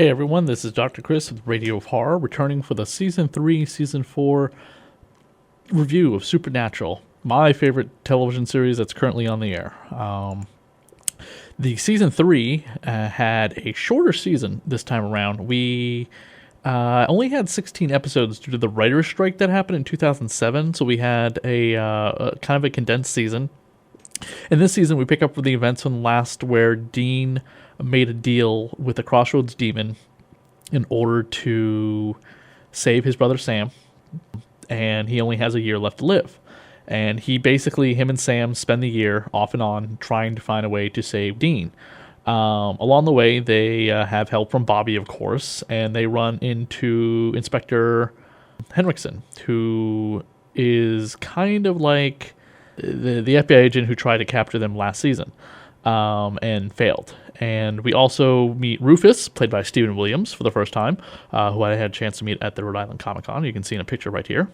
Hey everyone, this is Dr. Chris with Radio of Horror, returning for the Season 3, Season 4 review of Supernatural, my favorite television series that's currently on the air. The Season 3 had a shorter season this time around. We only had 16 episodes due to the writer's strike that happened in 2007, so we had a kind of a condensed season. In this season, we pick up with the events from last, where Dean made a deal with the Crossroads Demon in order to save his brother Sam, and he only has a year left to live. And him and Sam spend the year off and on trying to find a way to save Dean. Along the way, they have help from Bobby, of course, and they run into Inspector Henriksen, who is kind of like the FBI agent who tried to capture them last season and failed. And we also meet Rufus, played by Stephen Williams, for the first time, who I had a chance to meet at the Rhode Island Comic Con. You can see in a picture right here.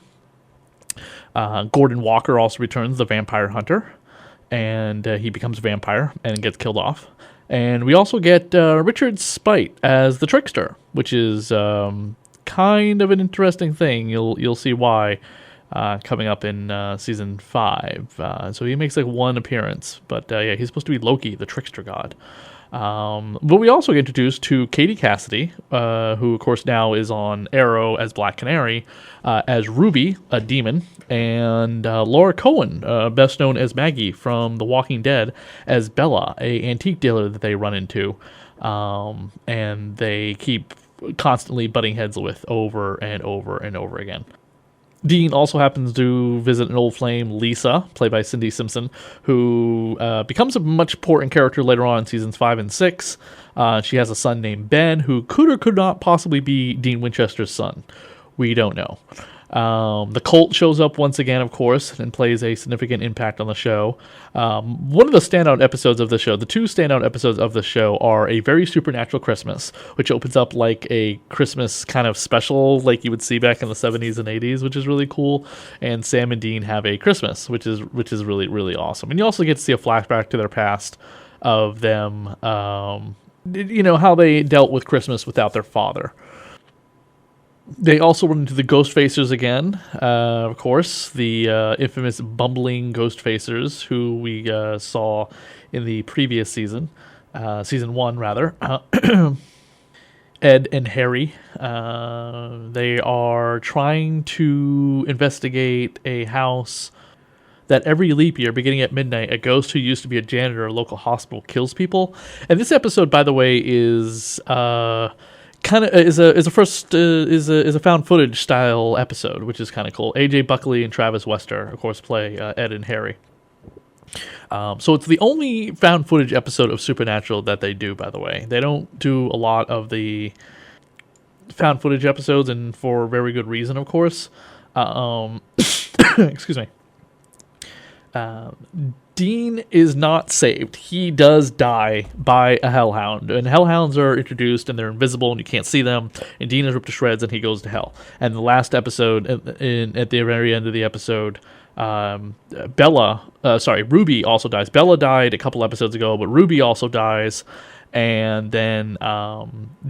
Gordon Walker also returns, the vampire hunter, and he becomes a vampire and gets killed off. And we also get Richard Speight as the trickster, which is kind of an interesting thing. You'll see why coming up in season 5. So he makes like one appearance, but he's supposed to be Loki, the trickster god. But we also get introduced to Katie Cassidy, who of course now is on Arrow as Black Canary, as Ruby, a demon, and Laura Cohen, best known as Maggie from The Walking Dead, as Bella, a antique dealer that they run into, and they keep constantly butting heads with over and over and over again. Dean also happens to visit an old flame, Lisa, played by Cindy Simpson, who becomes a much important character later on in seasons 5 and 6. She has a son named Ben, who could or could not possibly be Dean Winchester's son. We don't know. The cult shows up once again, of course, and plays a significant impact on the show. One of the standout episodes of the show, the two standout episodes of the show, are A Very Supernatural Christmas, which opens up like a Christmas kind of special like you would see back in the 70s and 80s, which is really cool, and Sam and Dean Have a Christmas, which is really, really awesome. And you also get to see a flashback to their past of them, how they dealt with Christmas without their father. They also run into the Ghostfacers again, of course, the infamous bumbling Ghostfacers, who we saw in the previous season, season 1 rather. Ed and Harry, they are trying to investigate a house that every leap year, beginning at midnight, a ghost who used to be a janitor at a local hospital kills people. And this episode, by the way, is is a found footage style episode, which is kind of cool. AJ Buckley and Travis Wester, of course, play Ed and Harry. So it's the only found footage episode of Supernatural that they do, by the way. They don't do a lot of the found footage episodes, and for very good reason, of course. Excuse me. Dean is not saved. He does die by a hellhound. And hellhounds are introduced, and they're invisible, and you can't see them. And Dean is ripped to shreds, and he goes to hell. And the last episode, at the very end of the episode, Ruby also dies. Bella died a couple episodes ago, but Ruby also dies. And then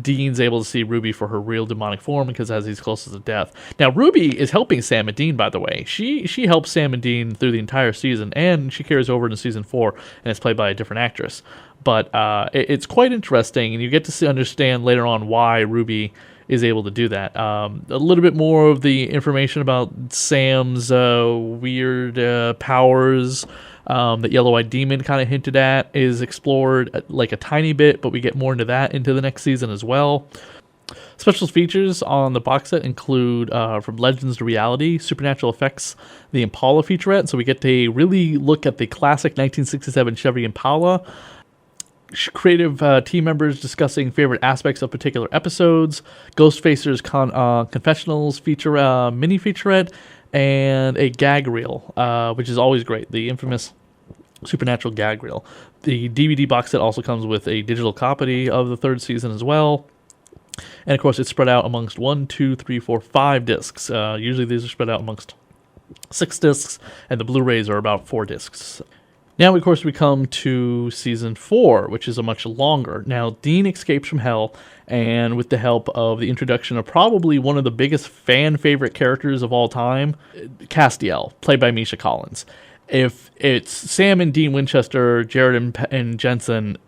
Dean's able to see Ruby for her real demonic form because as he's closest to death. Now, Ruby is helping Sam and Dean, by the way. She helps Sam and Dean through the entire season, and she carries over into season 4, and it's played by a different actress. But it's quite interesting, and you get to understand later on why Ruby is able to do that. A little bit more of the information about Sam's weird powers that Yellow-Eyed Demon kind of hinted at is explored like a tiny bit, but we get more into that into the next season as well. Special features on the box set include From Legends to Reality, Supernatural Effects, the Impala featurette, so we get to really look at the classic 1967 Chevy Impala. Creative team members discussing favorite aspects of particular episodes, Ghostfacers Confessionals mini featurette, and a gag reel, which is always great, the infamous Supernatural gag reel. The DVD box set also comes with a digital copy of the 3rd season as well. And of course, it's spread out amongst 5 discs. Usually these are spread out amongst 6 discs, and the Blu-rays are about 4 discs. Now, of course, we come to season 4, which is a much longer. Now, Dean escapes from hell, and with the help of the introduction of probably one of the biggest fan favorite characters of all time, Castiel, played by Misha Collins. If it's Sam and Dean Winchester, Jared and Jensen,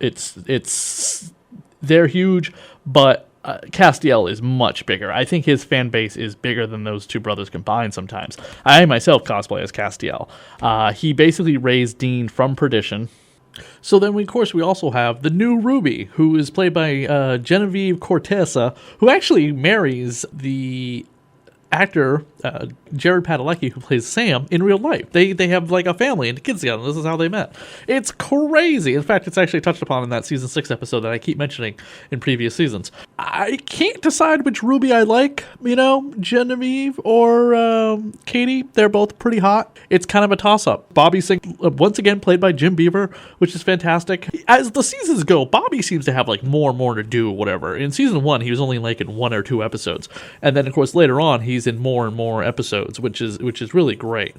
they're huge, but Castiel is much bigger. I think his fan base is bigger than those two brothers combined sometimes. I myself cosplay as Castiel. He basically raised Dean from perdition. So then, of course, we also have the new Ruby, who is played by Genevieve Cortesa, who actually marries the actor Jared Padalecki, who plays Sam, in real life. They have like a family and kids together. This is how they met. It's crazy. In fact, it's actually touched upon in that season 6 episode that I keep mentioning in previous seasons. I can't decide which Ruby I like, Genevieve or Katie. They're both pretty hot. It's kind of a toss-up. Bobby Sink, once again played by Jim Beaver, which is fantastic. As the seasons go, Bobby seems to have like more and more to do, whatever. In season 1, he was only like in 1 or 2 episodes. And then, of course, later on, he's in more and more episodes, which is really great.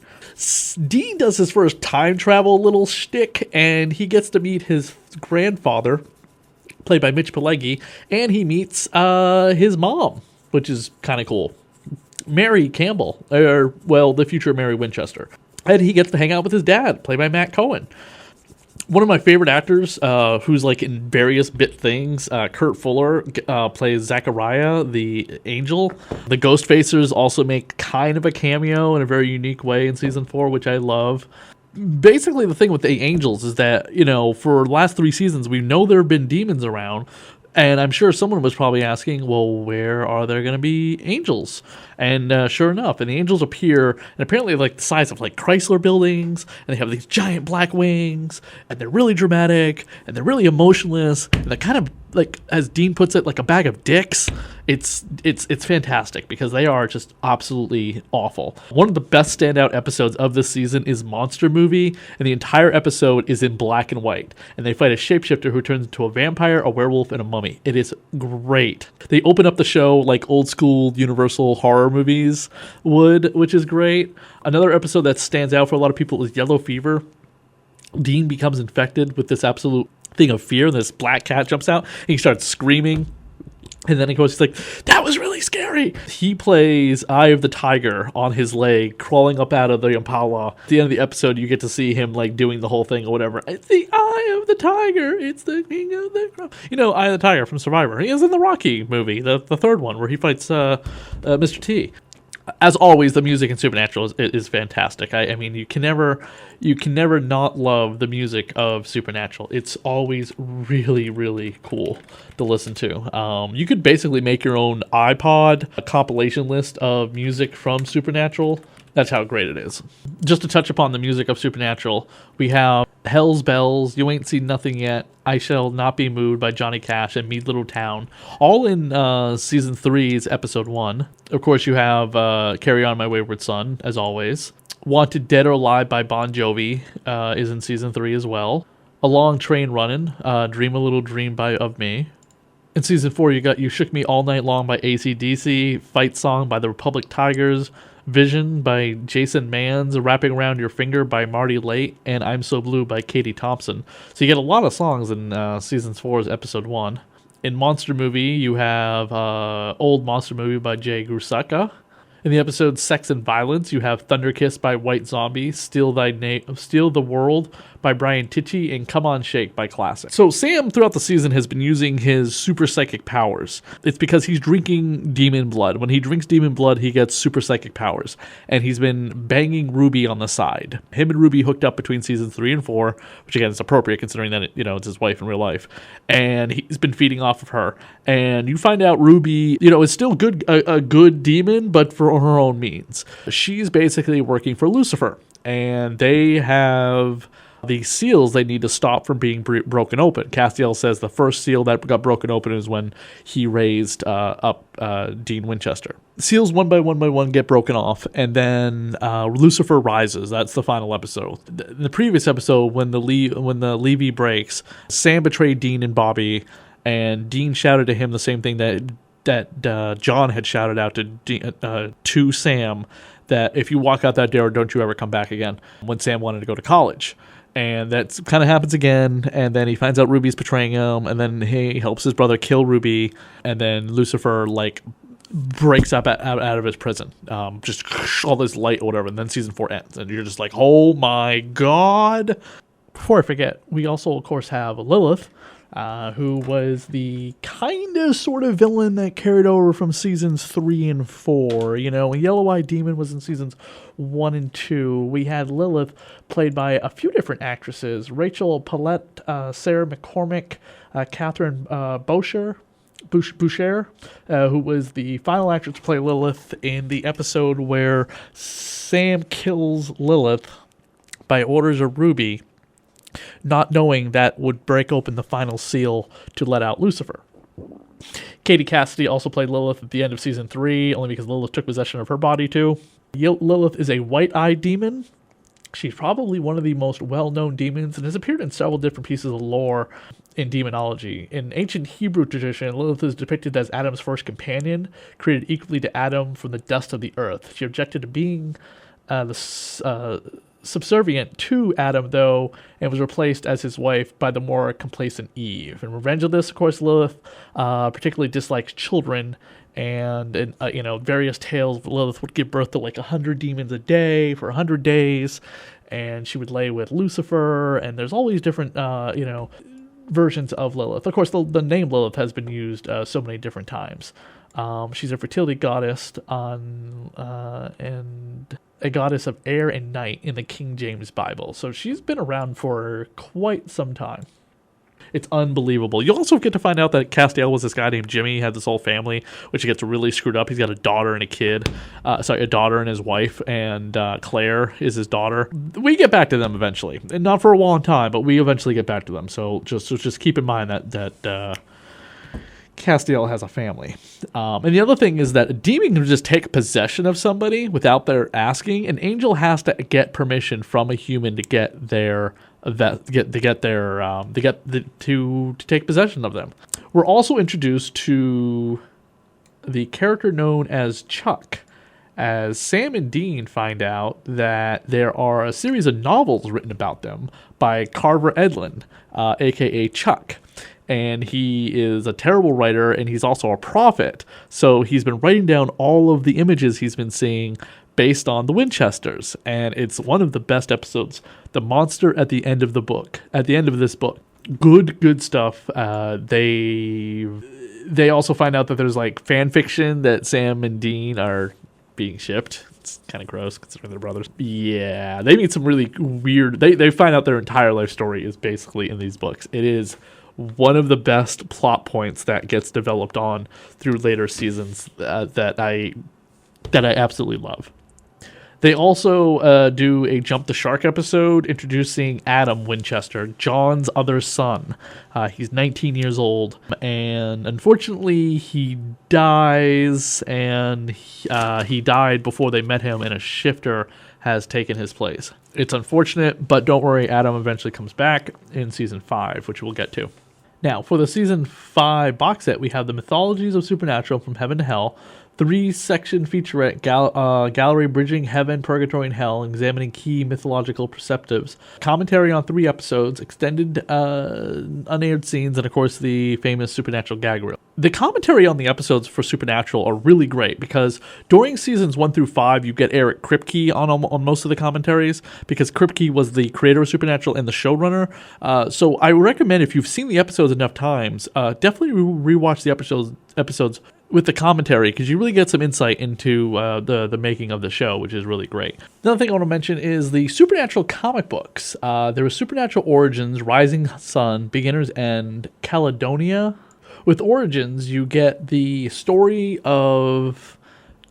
Dean does his first time travel little shtick, and he gets to meet his grandfather, played by Mitch Pileggi, and he meets his mom, which is kind of cool. Mary Campbell, the future Mary Winchester. And he gets to hang out with his dad, played by Matt Cohen. One of my favorite actors, who's like in various bit things, Kurt Fuller plays Zachariah, the angel. The Ghostfacers also make kind of a cameo in a very unique way in season 4, which I love. Basically, the thing with the angels is that, for the last 3 seasons, we know there have been demons around. And I'm sure someone was probably asking, well, where are there going to be angels? And sure enough, and the angels appear, and apparently like the size of like Chrysler buildings, and they have these giant black wings, and they're really dramatic, and they're really emotionless, and they're kind of like, as Dean puts it, like a bag of dicks. It's fantastic because they are just absolutely awful. One of the best standout episodes of this season is Monster Movie, and the entire episode is in black and white, and they fight a shapeshifter who turns into a vampire, a werewolf, and a mummy. It is great. They open up the show like old school Universal horror movies would, which is great. Another episode that stands out for a lot of people is Yellow Fever. Dean becomes infected with this absolute thing of fear, and this black cat jumps out, and he starts screaming. And then, of course, he's like, that was really scary. He plays Eye of the Tiger on his leg, crawling up out of the Impala. At the end of the episode, you get to see him, like, doing the whole thing or whatever. It's the Eye of the Tiger. It's the king of the... Eye of the Tiger from Survivor. He is in the Rocky movie, the third one, where he fights Mr. T. As always, the music in Supernatural is fantastic. I mean, you can never not love the music of Supernatural. It's always really, really cool to listen to. You could basically make your own iPod, a compilation list of music from Supernatural. That's how great it is. Just to touch upon the music of Supernatural, we have Hell's Bells, You Ain't Seen Nothing Yet, I Shall Not Be Moved by Johnny Cash, and Mead Little Town, all in Season 3's Episode 1. Of course, you have Carry On My Wayward Son, as always. Wanted Dead or Alive by Bon Jovi is in Season 3 as well. A Long Train Runnin', Dream a Little Dream of Me. In Season 4, you got You Shook Me All Night Long by AC/DC, Fight Song by the Republic Tigers, Vision by Jason Manns, Wrapping Around Your Finger by Marty Late, and I'm So Blue by Katie Thompson. So you get a lot of songs in Season 4's Episode 1. In Monster Movie, you have Old Monster Movie by Jay Grusaka. In the episode Sex and Violence, you have Thunder Kiss by White Zombie, Steal the World by Brian Tichy, and Come On Shake by Classic. So Sam, throughout the season, has been using his super psychic powers. It's because he's drinking demon blood. When he drinks demon blood, he gets super psychic powers. And he's been banging Ruby on the side. Him and Ruby hooked up between seasons 3 and 4, which again is appropriate considering that it's his wife in real life. And he's been feeding off of her. And you find out Ruby, is still a good demon, but for her own means. She's basically working for Lucifer. And they have these seals they need to stop from being broken open. Castiel says the first seal that got broken open is when he raised up Dean Winchester. Seals one by one get broken off, and then Lucifer rises. That's the final episode. In the previous episode, when the levee breaks, Sam betrayed Dean and Bobby, and Dean shouted to him the same thing that John had shouted out to Sam, that if you walk out that door, don't you ever come back again, when Sam wanted to go to college. And that kind of happens again, and then he finds out Ruby's betraying him, and then he helps his brother kill Ruby, and then Lucifer, like, breaks up out of his prison. Just all this light or whatever, and then season 4 ends, and you're just like, oh my god! Before I forget, we also, of course, have Lilith, who was the kind of sort of villain that carried over from seasons 3 and 4. You know, Yellow-Eyed Demon was in seasons 1 and 2. We had Lilith, played by a few different actresses: Rachel Paulette, Sarah McCormick, Catherine Boucher, who was the final actress to play Lilith in the episode where Sam kills Lilith by orders of Ruby, not knowing that would break open the final seal to let out Lucifer. Katie Cassidy also played Lilith at the end of season 3, only because Lilith took possession of her body too. Lilith is a white-eyed demon. She's probably one of the most well-known demons and has appeared in several different pieces of lore in demonology. In ancient Hebrew tradition, Lilith is depicted as Adam's first companion, created equally to Adam from the dust of the earth. She objected to being subservient to Adam, though, and was replaced as his wife by the more complacent Eve. In revenge of this, of course, Lilith particularly dislikes children, and in various tales, Lilith would give birth to like 100 demons a day for 100 days, and she would lay with Lucifer, and there's all these different versions of Lilith. Of course, the name Lilith has been used so many different times. She's a fertility goddess and a goddess of air and night in the King James Bible. So she's been around for quite some time. It's unbelievable. You also get to find out that Castiel was this guy named Jimmy. He had this whole family, which gets really screwed up. He's got a daughter and a kid. A daughter and his wife, and Claire is his daughter. We get back to them eventually. And not for a long time, but we eventually get back to them. So just keep in mind that Castiel has a family. And the other thing is that a demon can just take possession of somebody without their asking. An angel has to get permission from a human to take possession of them. We're also introduced to the character known as Chuck, as Sam and Dean find out that there are a series of novels written about them by Carver Edlund, aka Chuck. And he is a terrible writer, and he's also a prophet. So he's been writing down all of the images he's been seeing based on the Winchesters. And it's one of the best episodes. The monster at the end of the book. At the end of this book. Good stuff. They also find out that there's like fan fiction that Sam and Dean are being shipped. It's kind of gross considering they're brothers. Yeah, they meet some really weird... They find out their entire life story is basically in these books. It is one of the best plot points that gets developed on through later seasons that I absolutely love. They also do a Jump the Shark episode introducing Adam Winchester, John's other son. He's 19 years old, and unfortunately he dies, and he died before they met him, and a shifter has taken his place. It's unfortunate, but don't worry, Adam eventually comes back in Season 5, which we'll get to. Now, for the Season 5 box set, we have the Mythologies of Supernatural from Heaven to Hell, 3-section featurette gallery bridging heaven, purgatory, and hell, examining key mythological perspectives, commentary on 3 episodes, extended unaired scenes, and of course the famous Supernatural gag reel. The commentary on the episodes for Supernatural are really great because during seasons 1 through 5, you get Eric Kripke on most of the commentaries because Kripke was the creator of Supernatural and the showrunner. So I recommend, if you've seen the episodes enough times, definitely rewatch the episodes with the commentary, because you really get some insight into the making of the show, which is really great. Another thing I want to mention is the Supernatural comic books. There was Supernatural Origins, Rising Sun, Beginner's End, Caledonia. With Origins, you get the story of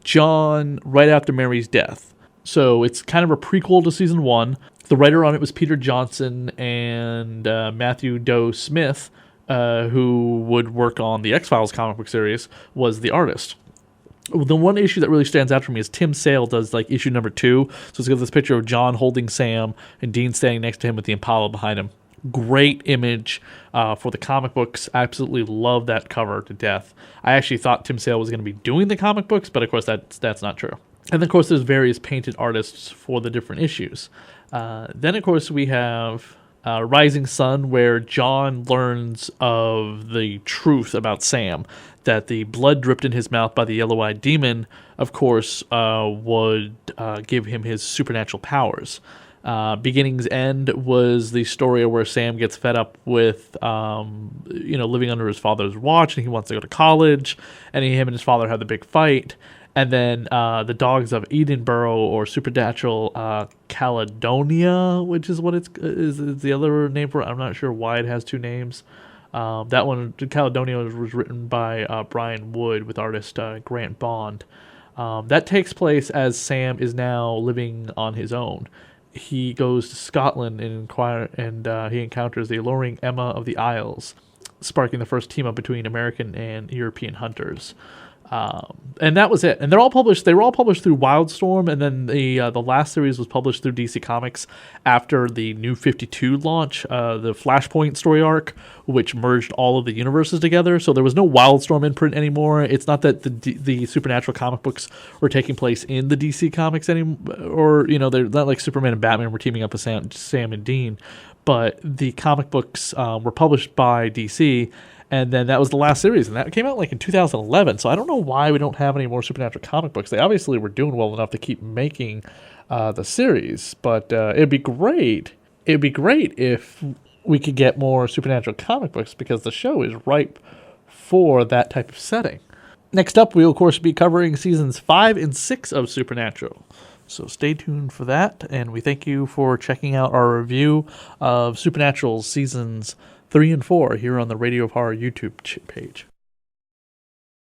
John right after Mary's death. So it's kind of a prequel to Season 1. The writer on it was Peter Johnson and Matthew Doe Smith, who would work on the X-Files comic book series, was the artist. The one issue that really stands out for me is Tim Sale does like issue number 2. So it's got this picture of John holding Sam and Dean standing next to him with the Impala behind him. Great image for the comic books. I absolutely love that cover to death. I actually thought Tim Sale was going to be doing the comic books, but of course that's not true. And then, of course, there's various painted artists for the different issues. Then, of course, we have Rising Sun, where John learns of the truth about Sam, that the blood dripped in his mouth by the yellow-eyed demon, of course, would give him his supernatural powers. Beginning's End was the story where Sam gets fed up with, living under his father's watch, and he wants to go to college, and him and his father have the big fight. And then the Dogs of Edinburgh, or Supernatural Caledonia, which is what is the other name for it. I'm not sure why it has two names. That one, Caledonia, was written by Brian Wood with artist Grant Bond. That takes place as Sam is now living on his own. He goes to Scotland and he encounters the alluring Emma of the Isles, sparking the first team up between American and European hunters. And that was it. And they were all published through Wildstorm, and then the last series was published through DC Comics after the New 52 launch, the Flashpoint story arc, which merged all of the universes together. So there was no Wildstorm imprint anymore. It's not that the Supernatural comic books were taking place in the DC Comics anymore, or they're not like Superman and Batman were teaming up with Sam and Dean, but the comic books were published by DC. And then that was the last series, and that came out like in 2011. So I don't know why we don't have any more Supernatural comic books. They obviously were doing well enough to keep making the series, but it'd be great. It'd be great if we could get more Supernatural comic books, because the show is ripe for that type of setting. Next up, we'll of course be covering seasons 5 and 6 of Supernatural. So stay tuned for that, and we thank you for checking out our review of Supernatural seasons 3 and 4 here on the Radio of Horror YouTube page.